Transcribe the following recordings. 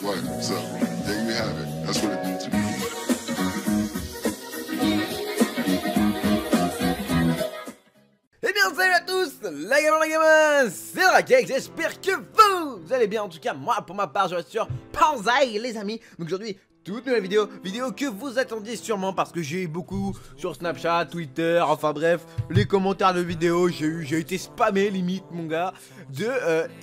what? So there you have it. That's what it means to me. Eh bien salut à tous, la gamin, c'est Drakek, j'espère que vous allez bien. En tout cas moi pour ma part je reste sur Panzai les amis. Donc aujourd'hui toute nouvelle vidéo que vous attendiez sûrement parce que j'ai eu beaucoup sur Snapchat, Twitter, enfin bref, les commentaires de vidéos, j'ai été spammé limite mon gars de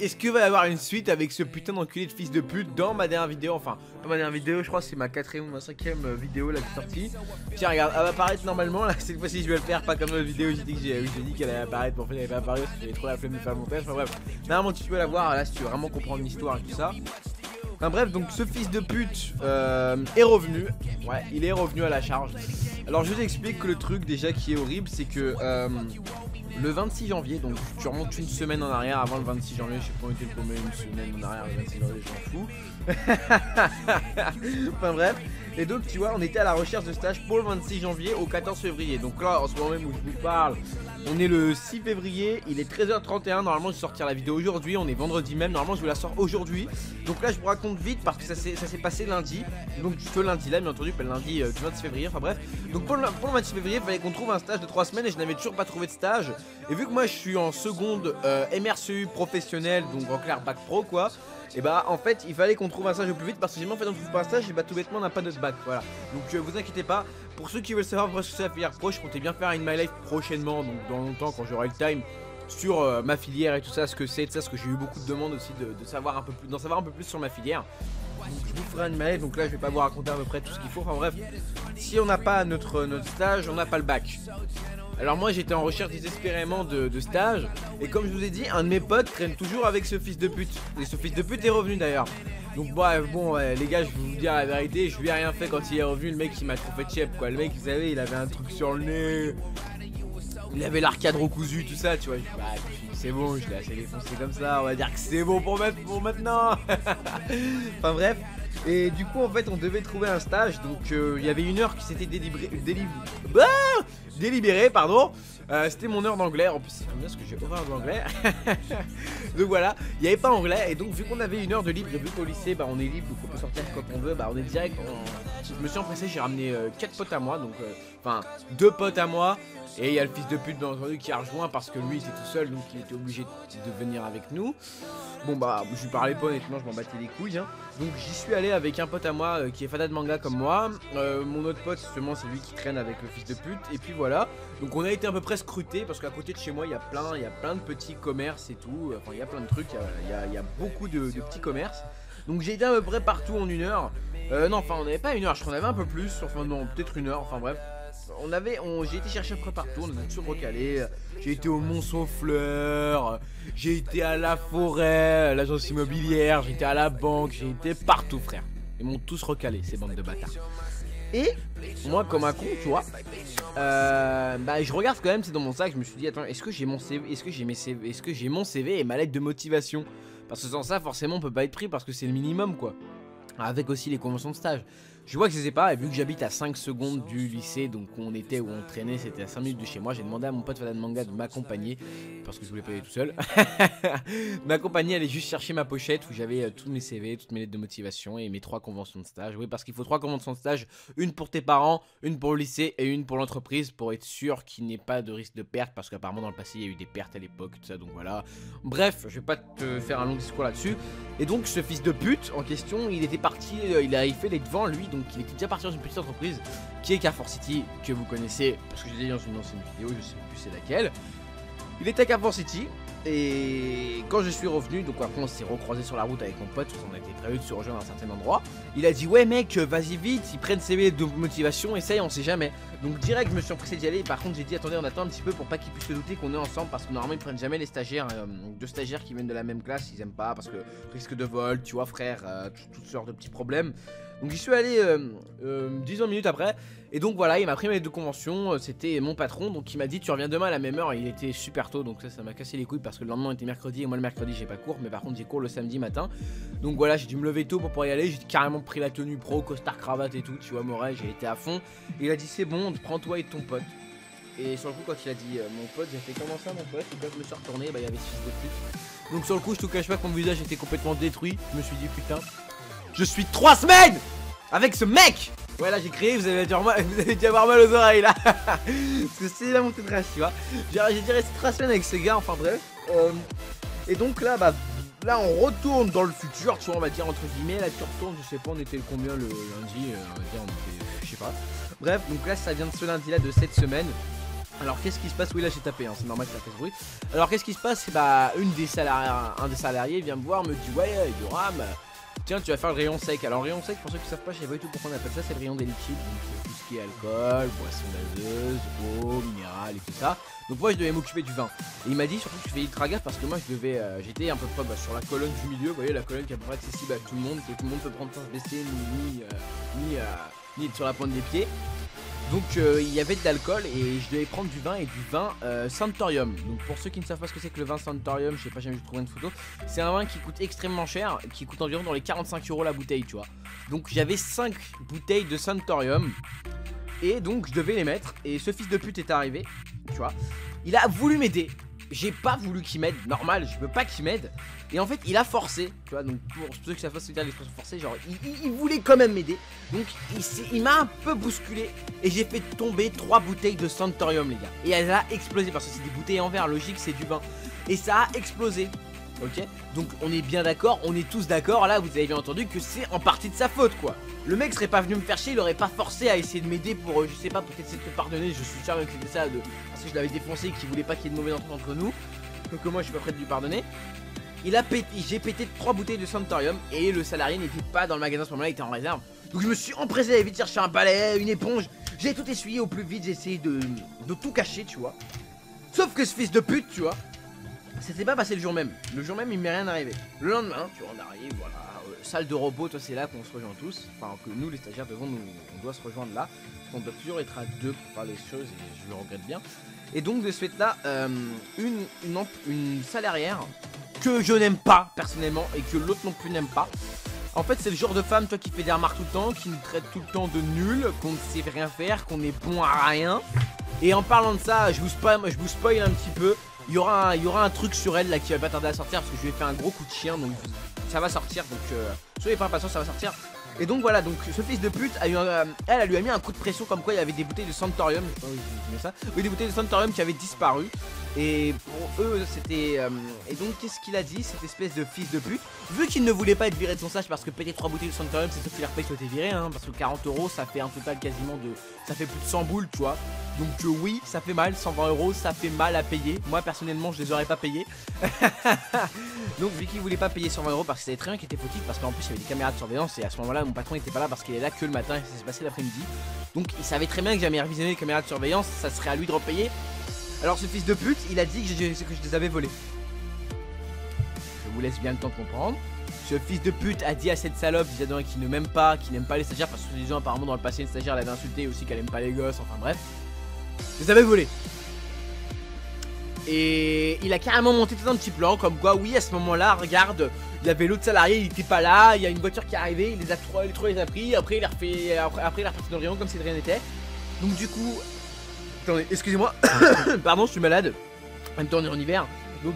est-ce qu'il va y avoir une suite avec ce putain d'enculé de fils de pute dans ma dernière vidéo, enfin pas ma dernière vidéo, je crois que c'est ma 4ème ou ma 5ème vidéo là qui est sortie. Tiens regarde, elle va apparaître normalement là, cette fois-ci je vais le faire pas comme l'autre vidéo, j'ai dit qu'elle allait apparaître, mais en fait elle n'allait pas apparaître parce que j'avais trop la flemme de faire le montage, enfin bref, normalement tu peux la voir là si tu veux vraiment comprendre l'histoire et tout ça. Enfin bref, donc ce fils de pute est revenu. Ouais, il est revenu à la charge. Alors je vous explique que le truc déjà qui est horrible, c'est que le 26 janvier, donc tu remontes une semaine en arrière avant le 26 janvier, je sais pas où était le premier, une semaine en arrière, le 26 janvier, j'en fous. Enfin bref, et donc tu vois, on était à la recherche de stage pour le 26 janvier au 14 février. Donc là, en ce moment même où je vous parle, on est le 6 février, il est 13h31, normalement je vais sortir la vidéo aujourd'hui, on est vendredi même, normalement je vous la sors aujourd'hui. Donc là je vous raconte vite parce que ça s'est passé lundi, donc ce lundi là bien entendu, pas le lundi du 26 février, enfin bref. Donc pour le 26 février, il fallait qu'on trouve un stage de 3 semaines et je n'avais toujours pas trouvé de stage. Et vu que moi je suis en seconde MRCU professionnel, donc en clair bac pro quoi. Et bah en fait il fallait qu'on trouve un stage au plus vite parce que si en fait on trouve pas un stage et bah tout bêtement on n'a pas notre bac, voilà. Donc vous inquiétez pas, pour ceux qui veulent savoir ce que c'est la filière pro, je comptais bien faire une My Life prochainement, donc dans longtemps quand j'aurai le time, sur ma filière et tout ça, ce que c'est, tout ça, parce que j'ai eu beaucoup de demandes aussi de savoir un peu plus, d'en savoir un peu plus sur ma filière. Donc je vous ferai une My Life, donc là je vais pas vous raconter à peu près tout ce qu'il faut, enfin bref, si on n'a pas notre stage, on n'a pas le bac. Alors moi j'étais en recherche désespérément de stage. Et comme je vous ai dit, un de mes potes traîne toujours avec ce fils de pute. Et ce fils de pute est revenu d'ailleurs. Donc bref, bon les gars, je vais vous dire la vérité, je lui ai rien fait quand il est revenu. Le mec il m'a trop fait chep quoi. Le mec vous savez, il avait un truc sur le nez, il avait l'arcade recousu, tout ça tu vois. Bah, c'est bon, je l'ai assez défoncé comme ça. On va dire que c'est bon pour maintenant. Enfin bref. Et du coup en fait on devait trouver un stage. Donc il y avait une heure qui s'était délibérée, pardon. C'était mon heure d'anglais. En plus c'est bien parce que j'ai horreur d'anglais. Donc voilà, il n'y avait pas anglais. Et donc vu qu'on avait une heure de libre, et vu qu'au lycée bah on est libre, donc on peut sortir quand on veut, bah on est direct. Je me suis empressé, j'ai ramené 4 potes à moi. Donc enfin 2 potes à moi. Et il y a le fils de pute bien entendu qui a rejoint parce que lui il était tout seul, donc il était obligé de venir avec nous. Bon bah je lui parlais pas honnêtement, je m'en battais les couilles hein. Donc j'y suis allé avec un pote à moi qui est fanat de manga comme moi. Mon autre pote justement c'est lui qui traîne avec le fils de pute. Et puis voilà, donc on a été à peu près scrutés parce qu'à côté de chez moi il y a plein de petits commerces et tout. Enfin il y a plein de trucs, il y a beaucoup de petits commerces. Donc j'ai été à peu près partout en une heure. Non enfin on n'avait pas une heure, je crois qu'on avait un peu plus, enfin non peut-être une heure, enfin bref. J'ai été chercher après partout, on a toujours recalé. J'ai été au Mont-Saint-Fleur, j'ai été à la forêt, l'agence immobilière, j'ai été à la banque, j'ai été partout frère. Ils m'ont tous recalé ces bandes de bâtards. Et moi comme un con tu vois, bah je regarde quand même c'est dans mon sac, je me suis dit attends est-ce que j'ai mon CV, est-ce que j'ai mon CV et ma lettre de motivation. Parce que sans ça forcément on peut pas être pris parce que c'est le minimum quoi. Avec aussi les conventions de stage. Je vois que je les ai pas, et vu que j'habite à 5 secondes du lycée, donc où on était, où on traînait, c'était à 5 minutes de chez moi, j'ai demandé à mon pote fan de manga de m'accompagner, parce que je voulais pas y aller tout seul, m'accompagner, aller juste chercher ma pochette où j'avais tous mes CV, toutes mes lettres de motivation et mes 3 conventions de stage. Oui, parce qu'il faut 3 conventions de stage, une pour tes parents, une pour le lycée et une pour l'entreprise, pour être sûr qu'il n'y ait pas de risque de perte, parce qu'apparemment dans le passé il y a eu des pertes à l'époque, tout ça, donc voilà. Bref, je vais pas te faire un long discours là-dessus. Et donc ce fils de pute en question, il était parti, il a fait les devants lui, donc il était déjà parti dans une petite entreprise qui est Carrefour City, que vous connaissez, parce que j'ai dit dans une ancienne vidéo, je sais plus c'est laquelle. Il était à Carrefour City, et quand je suis revenu, donc après on s'est recroisé sur la route avec mon pote, on a été prévu de se rejoindre à un certain endroit. Il a dit ouais mec, vas-y vite, ils prennent CV de motivation, essaye, on sait jamais. Donc direct je me suis empressé d'y aller, par contre j'ai dit attendez on attend un petit peu pour pas qu'ils puissent se douter qu'on est ensemble, parce que normalement ils prennent jamais les stagiaires, 2 stagiaires qui viennent de la même classe, ils aiment pas, parce que risque de vol, tu vois frère, toutes sortes de petits problèmes. Donc j'y suis allé 10 minutes après. Et donc voilà, il m'a pris mes 2 conventions. C'était mon patron, donc il m'a dit tu reviens demain à la même heure. Il était super tôt, donc ça m'a cassé les couilles parce que le lendemain était mercredi. Et moi le mercredi j'ai pas cours, mais par contre j'ai cours le samedi matin. Donc voilà, j'ai dû me lever tôt pour pouvoir y aller. J'ai carrément pris la tenue pro, costard, cravate et tout. Tu vois, Moret, j'ai été à fond. Et il a dit c'est bon, prends-toi et ton pote. Et sur le coup quand il a dit mon pote, j'ai fait comment ça mon pote. Et quand je me suis retourné, bah il y avait ce fils de pute. Donc sur le coup je te cache pas que mon visage était complètement détruit. Je me suis dit putain. Je suis 3 semaines avec ce mec. Ouais, là j'ai crié, vous avez dû avoir mal aux oreilles là. Parce que c'est la montée de rage, tu vois. J'ai dû rester 3 semaines avec ce gars, enfin bref. Et donc là, bah, là on retourne dans le futur, tu vois, on va dire entre guillemets. Là tu retournes, je sais pas, on était le combien le lundi, on va dire, on était, je sais pas. Bref, donc là ça vient de ce lundi là de cette semaine. Alors qu'est-ce qui se passe? Oui, là j'ai tapé, hein, c'est normal que ça fait ce bruit. Alors qu'est-ce qui se passe? C'est bah un des salariés vient me voir, me dit ouais, Yoram, tiens, tu vas faire le rayon sec. Alors, le rayon sec, pour ceux qui savent pas, je sais pas du tout pourquoi on appelle ça, c'est le rayon des liquides. Donc, tout ce qui est alcool, boissons gazeuses, eau, minérales et tout ça. Donc, moi, je devais m'occuper du vin. Et il m'a dit surtout que je fais ultra gaffe parce que moi, j'étais un peu près sur la colonne du milieu. Vous voyez, la colonne qui est à peu près accessible à tout le monde, que tout le monde peut prendre sans se baisser, ni être sur la pointe des pieds. Donc il y avait de l'alcool et je devais prendre du vin et du vin Santorium. Donc pour ceux qui ne savent pas ce que c'est que le vin Santorium, je sais pas, j'ai jamais trouvé une photo. C'est un vin qui coûte extrêmement cher, qui coûte environ dans les 45 € la bouteille, tu vois. Donc j'avais 5 bouteilles de Santorium et donc je devais les mettre. Et ce fils de pute est arrivé, tu vois. Il a voulu m'aider. J'ai pas voulu qu'il m'aide, normal, je veux pas qu'il m'aide. Et en fait, il a forcé, tu vois, donc pour ceux qui savent pas ce que c'est l'expression forcée, genre, il voulait quand même m'aider. Donc, il m'a un peu bousculé et j'ai fait tomber 3 bouteilles de Santorium, les gars. Et elle a explosé, parce que c'est des bouteilles en verre, logique, c'est du vin. Et ça a explosé, ok. Donc, on est bien d'accord, on est tous d'accord, là, vous avez bien entendu que c'est en partie de sa faute, quoi. Le mec serait pas venu me faire chier, il aurait pas forcé à essayer de m'aider pour, je sais pas, peut-être essayer de te pardonner. Je suis sûr que c'était ça, parce que je l'avais défoncé et qu'il voulait pas qu'il y ait de mauvais entente entre nous. Donc moi je suis pas prêt de lui pardonner. J'ai pété 3 bouteilles de Santorium et le salarié n'était pas dans le magasin à ce moment-là, il était en réserve. Donc je me suis empressé d'aller vite chercher un balai, une éponge. J'ai tout essuyé au plus vite, j'ai essayé de tout cacher, tu vois. Sauf que ce fils de pute, tu vois, c'était pas passé le jour même. Le jour même, il m'est rien arrivé. Le lendemain, tu vois, on arrive, voilà. Salle de robot, toi c'est là qu'on se rejoint tous. Enfin que nous les stagiaires on doit se rejoindre là. On doit toujours être à 2 pour faire les choses et je le regrette bien. Et donc de ce fait là, une salarière que je n'aime pas personnellement et que l'autre non plus n'aime pas. En fait c'est le genre de femme, toi, qui fait des remarques tout le temps, qui nous traite tout le temps de nul, qu'on ne sait rien faire, qu'on est bon à rien. Et en parlant de ça, je vous spoil un petit peu. Il y aura un truc sur elle là qui va pas tarder à sortir parce que je lui ai fait un gros coup de chien, donc ça va sortir, donc soyez pas impatients, ça va sortir. Et donc voilà, donc ce fils de pute a eu elle lui a mis un coup de pression comme quoi il y avait des bouteilles de Santorium, je sais pas où j'ai mis ça, oui, des bouteilles de Santorium qui avaient disparu. Et pour eux c'était et donc qu'est-ce qu'il a dit, cette espèce de fils de pute, vu qu'il ne voulait pas être viré de son stage parce que péter 3 bouteilles de Santorium, c'est sauf qu'il a repayé soit viré, hein, parce que 40 € ça fait un total quasiment de, ça fait plus de 100 boules, tu vois. Donc oui, ça fait mal, 120 € ça fait mal à payer. Moi personnellement je les aurais pas payés. Donc vu qu'il voulait pas payer 120 € parce que c'était très bien qui était fautif, parce qu'en plus il y avait des caméras de surveillance et à ce moment là mon patron était pas là parce qu'il est là que le matin et ça s'est passé l'après-midi. Donc il savait très bien que j'avais révisionné les caméras de surveillance, ça serait à lui de repayer. Alors ce fils de pute il a dit que je les avais volés. Je vous laisse bien le temps de comprendre. Ce fils de pute a dit à cette salope Isadora qui ne m'aime pas, qui n'aime pas les stagiaires, parce que disons apparemment dans le passé une stagiaire l'avait insulté aussi, qu'elle aime pas les gosses, enfin bref. Je les avais volés. Et il a carrément monté tout un petit plan comme quoi oui à ce moment là regarde, il y avait l'autre salarié, il était pas là, il y a une voiture qui est arrivée, il les a trois les a pris, après il a refait, après il a reparti dans le rayon comme si de rien n'était. Donc du coup, attendez, excusez-moi, pardon je suis malade, en même temps on est en hiver. Donc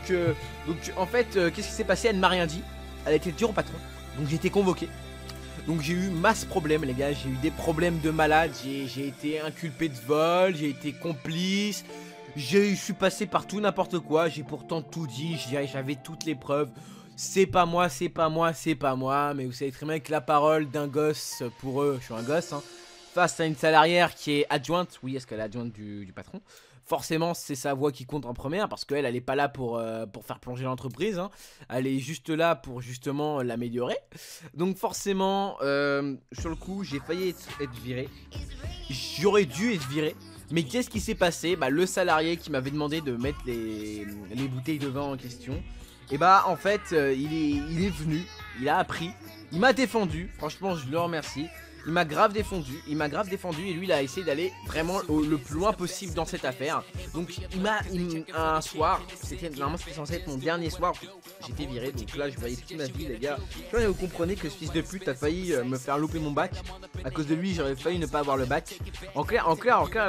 en fait qu'est-ce qui s'est passé, elle ne m'a rien dit, elle était dure au patron, donc j'ai été convoqué. Donc j'ai eu masse problèmes les gars, j'ai eu des problèmes de malade, j'ai été inculpé de vol, j'ai été complice. Je suis passé par tout n'importe quoi, j'ai pourtant tout dit, j'avais toutes les preuves. C'est pas moi, c'est pas moi, c'est pas moi. Mais vous savez très bien que la parole d'un gosse, pour eux, je suis un gosse, hein, face à une salarière qui est adjointe, oui, est-ce qu'elle est adjointe du patron? Forcément, c'est sa voix qui compte en première, parce qu'elle, elle est pas là pour faire plonger l'entreprise, hein. Elle est juste là pour justement l'améliorer. Donc forcément, sur le coup, j'ai failli être viré. J'aurais dû être viré. Mais qu'est-ce qui s'est passé? Bah le salarié qui m'avait demandé de mettre les bouteilles de vin en question, et bah en fait il est venu, il a appris, il m'a défendu, franchement je le remercie. Il m'a grave défendu, et lui il a essayé d'aller vraiment le plus loin possible dans cette affaire. Donc un soir, normalement c'était censé être mon dernier soir, j'étais viré. Donc là je voyais toute ma vie les gars. Je crois que vous comprenez que ce fils de pute a failli me faire louper mon bac. À cause de lui j'aurais failli ne pas avoir le bac. En clair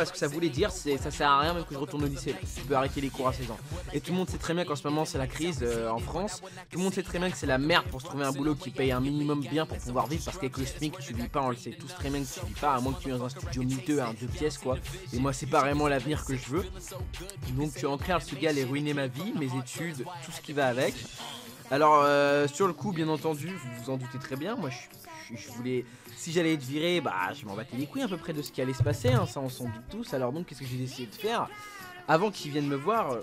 ce que ça voulait dire c'est ça sert à rien même que je retourne au lycée. Je peux arrêter les cours à 16 ans. Et tout le monde sait très bien qu'en ce moment c'est la crise en France. Tout le monde sait très bien que c'est la merde pour se trouver un boulot qui paye un minimum bien pour pouvoir vivre. Parce qu'avec le SMIC tu vis pas, on le sait tous très bien que tu vis pas. À moins que tu aies dans un studio miteux à 2 pièces quoi. Et moi c'est pas vraiment l'avenir que je veux. Donc en clair ce gars allait ruiner ma vie, mes études, tout ce qui va avec. Alors sur le coup bien entendu vous vous en doutez très bien. Moi je voulais, si j'allais être viré, bah je m'en battais les couilles à peu près de ce qui allait se passer hein, ça on s'en doute tous. Alors donc qu'est-ce que j'ai décidé de faire? Avant qu'il vienne me voir,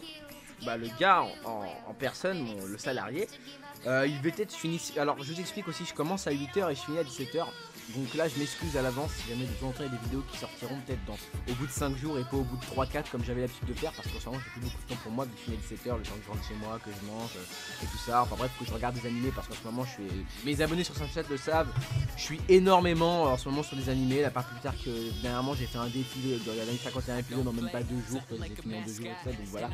bah le gars en personne, le salarié, il devait être fini. Alors je vous explique aussi, je commence à 8 h et je finis à 17 h. Donc là je m'excuse à l'avance si jamais de temps en temps il y a des vidéos qui sortiront peut-être au bout de 5 jours et pas au bout de 3-4 comme j'avais l'habitude de faire. Parce qu'en ce moment j'ai plus beaucoup de temps pour moi, vu que je finis à 17 h, le temps que je rentre chez moi, que je mange et tout ça. Enfin bref, faut que je regarde des animés parce qu'en ce moment je suis... Mes abonnés sur Snapchat le savent, je suis énormément en ce moment sur des animés. La part plus tard que dernièrement j'ai fait un défi de regarder 51 épisodes en même pas 2 jours, j'ai fini en 2 jours et tout ça, donc voilà.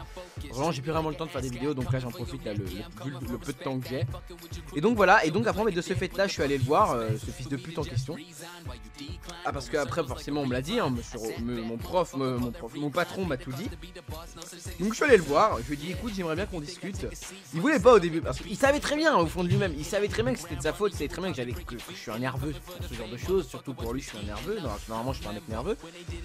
Vraiment j'ai plus vraiment le temps de faire des vidéos, donc là j'en profite là, le peu de temps que j'ai. Et donc voilà, et donc après de ce fait là je suis allé le voir, ce fils de pute en question. Ah parce que après forcément on me l'a dit hein, mon patron m'a tout dit. Donc je suis allé le voir, je lui ai dit écoute j'aimerais bien qu'on discute. Il voulait pas au début parce qu'il savait très bien au fond de lui-même, il savait très bien que c'était de sa faute, il savait très bien que je suis un nerveux pour ce genre de choses, surtout pour lui je suis un nerveux, normalement je suis pas un mec nerveux.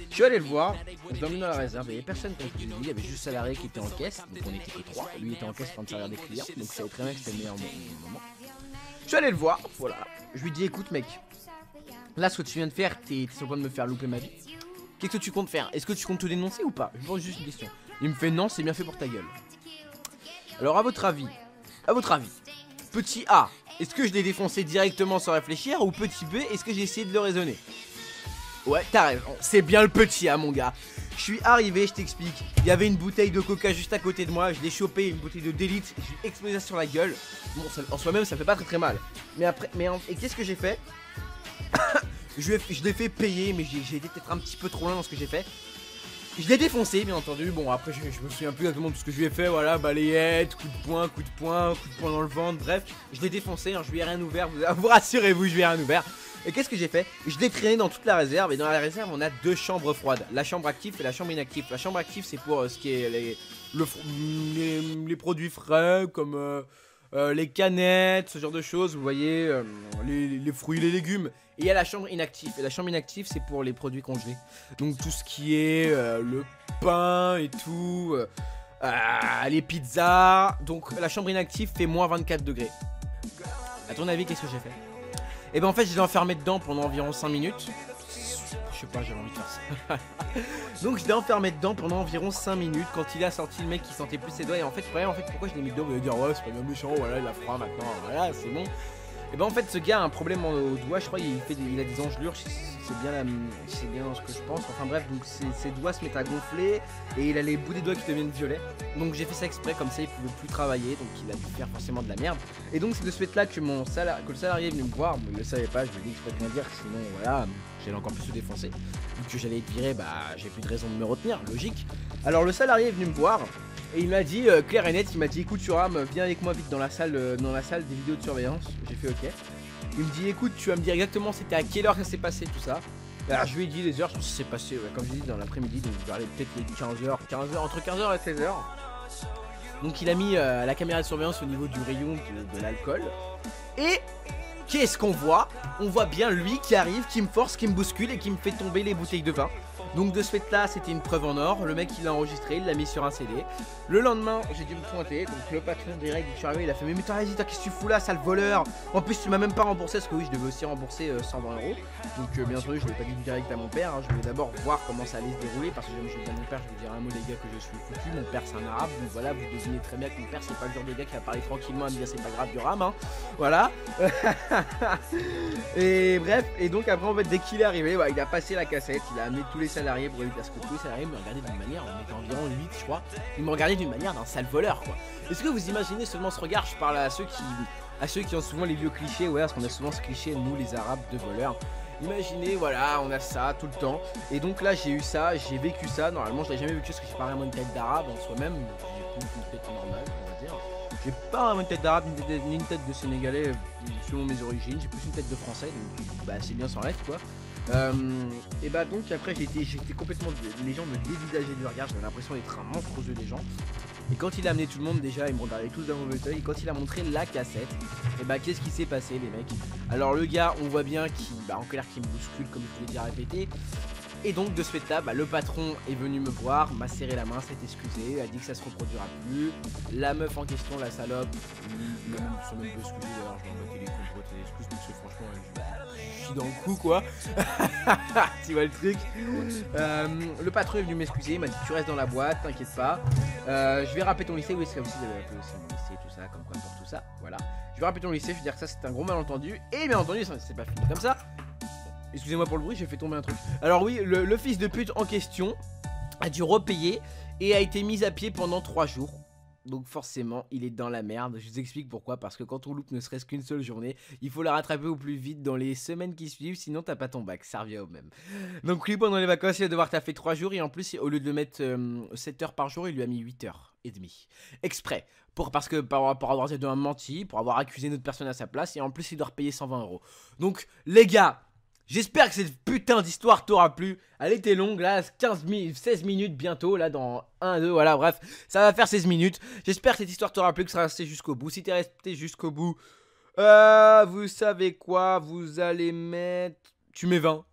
Je suis allé le voir, je l'ai emmené dans la réserve, il y avait personne comme je vous ai dit, il y avait juste le salarié qui était en caisse, donc on était que 3, lui était en caisse en train de servir des clients, donc ça savait très bien que c'était le meilleur moment. Je suis allé le voir, voilà, je lui ai dit écoute mec, là ce que tu viens de faire, t'es sur le point de me faire louper ma vie. Qu'est-ce que tu comptes faire? Est-ce que tu comptes te dénoncer ou pas? Je pose juste une question. Il me fait non, c'est bien fait pour ta gueule. Alors à votre avis, petit A, est-ce que je l'ai défoncé directement sans réfléchir? Ou petit B, est-ce que j'ai essayé de le raisonner? Ouais, t'as raison, c'est bien le petit A mon gars. Je suis arrivé, je t'explique. Il y avait une bouteille de coca juste à côté de moi. Je l'ai chopé, une bouteille de d'élite. J'ai explosé ça sur la gueule. Bon, en soi-même, ça fait pas très mal. Mais après, et qu'est-ce que j'ai fait? Je l'ai fait payer, mais j'ai été peut-être un petit peu trop loin dans ce que j'ai fait. Je l'ai défoncé, bien entendu. Bon, après, je me souviens plus exactement de ce que je lui ai fait. Voilà, balayette, coup de poing dans le ventre. Bref, je l'ai défoncé. Hein, je lui ai rien ouvert. Vous rassurez-vous, je lui ai rien ouvert. Et qu'est-ce que j'ai fait? Je l'ai traîné dans toute la réserve. Et dans la réserve, on a 2 chambres froides. La chambre active et la chambre inactive. La chambre active, c'est pour ce qui est les produits frais, comme les canettes, ce genre de choses. Vous voyez, les fruits, les légumes. Et il y a la chambre inactive. Et la chambre inactive, c'est pour les produits congelés. Donc tout ce qui est le pain et tout. Les pizzas. Donc la chambre inactive fait moins 24 degrés. À ton avis, qu'est-ce que j'ai fait? Et ben en fait je l'ai enfermé dedans pendant environ 5 minutes. Je sais pas, j'avais envie de faire ça. Donc je l'ai enfermé dedans pendant environ 5 minutes. Quand il a sorti, le mec il sentait plus ses doigts. Et en fait, pourquoi je l'ai mis dedans? Vous allez dire ouais c'est pas bien méchant, voilà il a froid maintenant, voilà c'est bon. Et ben en fait ce gars a un problème au doigt, je crois il a des engelures, c'est bien ce que je pense. Enfin bref, donc ses doigts se mettent à gonfler et il a les bouts des doigts qui deviennent violets. Donc j'ai fait ça exprès, comme ça il pouvait plus travailler, donc il a dû faire forcément de la merde. Et donc c'est de ce fait là que le salarié est venu me voir, mais il le savait pas, je lui ai dit que je peux rien dire, sinon voilà, j'allais encore plus se défoncer. Vu que j'allais être viré, bah j'ai plus de raison de me retenir, logique. Alors le salarié est venu me voir. Et il m'a dit, clair et net, il m'a dit écoute Thuram, viens avec moi vite dans la salle des vidéos de surveillance. J'ai fait ok. Il me dit écoute, tu vas me dire exactement c'était à quelle heure ça s'est passé tout ça. Alors je lui ai dit les heures, ça s'est passé, ouais, comme je dis dans l'après-midi, donc je vais aller peut-être les 15h, entre 15h et 16h. Donc il a mis la caméra de surveillance au niveau du rayon de l'alcool. Et qu'est-ce qu'on voit? On voit bien lui qui arrive, qui me force, qui me bouscule et qui me fait tomber les bouteilles de vin. Donc de ce fait là c'était une preuve en or. Le mec il l'a enregistré, il l'a mis sur un CD. Le lendemain j'ai dû me pointer. Donc le patron direct je suis arrivé, il a fait mais vas-y qu'est-ce que tu fous là sale voleur? En plus tu m'as même pas remboursé. Parce que oui je devais aussi rembourser 120 €. Donc bien entendu je l'ai pas dit direct à mon père hein. Je voulais d'abord voir comment ça allait se dérouler. Parce que je me suis dit à mon père, je vais dire un mot les gars que je suis foutu. Mon père c'est un arabe. Donc voilà vous devinez très bien que mon père c'est pas le genre de gars qui va parler tranquillement à me dire c'est pas grave du rame hein. Voilà. Et bref, et donc après en fait dès qu'il est arrivé, il a passé la cassette, il a amené tous les salariés pour lui parce que tous les salariés me regardaient d'une manière, on était environ 8 je crois, ils me regardaient d'une manière d'un sale voleur quoi. Est-ce que vous imaginez seulement ce regard? Je parle à ceux qui ont souvent les vieux clichés, ouais parce qu'on a souvent ce cliché nous les arabes de voleurs. Imaginez, voilà, on a ça tout le temps. Et donc là, j'ai eu ça, j'ai vécu ça. Normalement, je l'ai jamais vécu parce que j'ai pas vraiment une tête d'arabe en soi-même. J'ai plus une tête normale, on va dire. J'ai pas vraiment une tête d'arabe ni une tête de sénégalais selon mes origines. J'ai plus une tête de français, donc bah c'est bien sans reste quoi. Et bah donc après j'étais complètement, les gens me dévisageaient du regard, j'avais l'impression d'être un monstre aux yeux des gens. Et quand il a amené tout le monde, déjà ils me regardaient tous d'un mauvais oeil. Et quand il a montré la cassette, et bah qu'est-ce qui s'est passé les mecs? Alors le gars, on voit bien qu'il en clair qu'il me bouscule comme je l'ai déjà répété. Et donc de ce fait là, le patron est venu me voir, m'a serré la main, s'est excusé, a dit que ça se reproduira plus. La meuf en question, la salope, même sans même pas excuser, d'ailleurs je m'en battais les couilles pour tes excuses, parce que franchement je suis dans le coup quoi. Tu vois le truc. Le patron est venu m'excuser, il m'a dit tu restes dans la boîte, t'inquiète pas. Je vais rappeler ton lycée, oui c'est comme si j'avais appelé aussi mon lycée, tout ça, comme quoi pour tout ça, voilà. Je vais rappeler ton lycée, je vais dire que ça c'est un gros malentendu, et bien entendu c'est pas fini comme ça. Excusez-moi pour le bruit, j'ai fait tomber un truc. Alors oui, le fils de pute en question a dû repayer et a été mis à pied pendant 3 jours. Donc forcément, il est dans la merde. Je vous explique pourquoi. Parce que quand on loupe ne serait-ce qu'une seule journée, il faut la rattraper au plus vite dans les semaines qui suivent. Sinon, t'as pas ton bac. Ça revient au même. Donc lui, pendant les vacances, il va devoir taffer 3 jours. Et en plus, au lieu de le mettre 7 heures par jour, il lui a mis 8 heures et demie. Exprès. Parce que pour avoir menti, pour avoir accusé notre personne à sa place. Et en plus, il doit repayer 120 €. Donc les gars, j'espère que cette putain d'histoire t'aura plu. Elle était longue là, 16 minutes bientôt là dans 1, 2, voilà bref. Ça va faire 16 minutes. J'espère que cette histoire t'aura plu, que ça sera resté jusqu'au bout. Si t'es resté jusqu'au bout, vous savez quoi, vous allez mettre... Tu mets 20.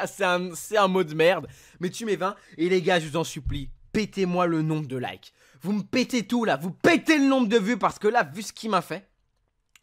c'est un mot de merde. Mais tu mets 20. Et les gars, je vous en supplie, pétez-moi le nombre de likes. Vous me pétez tout là, vous pétez le nombre de vues parce que là, vu ce qu'il m'a fait...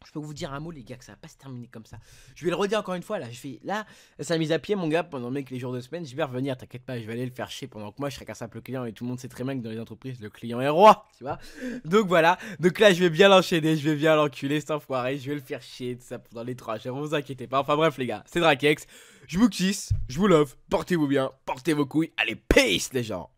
Je peux vous dire un mot les gars, que ça va pas se terminer comme ça. Je vais le redire encore une fois là, là, ça a mis à pied mon gars pendant les jours de semaine. Je vais revenir, t'inquiète pas, je vais aller le faire chier pendant que moi je serai qu'un simple client. Et tout le monde sait très bien que dans les entreprises le client est roi, tu vois. Donc voilà, donc là je vais bien l'enchaîner, je vais bien l'enculer cet enfoiré. Je vais le faire chier, tout ça pendant les 3 jours, vous inquiétez pas. Enfin bref les gars, c'est Drakex, je vous kiss, je vous love, portez-vous bien, portez vos couilles. Allez, peace les gens.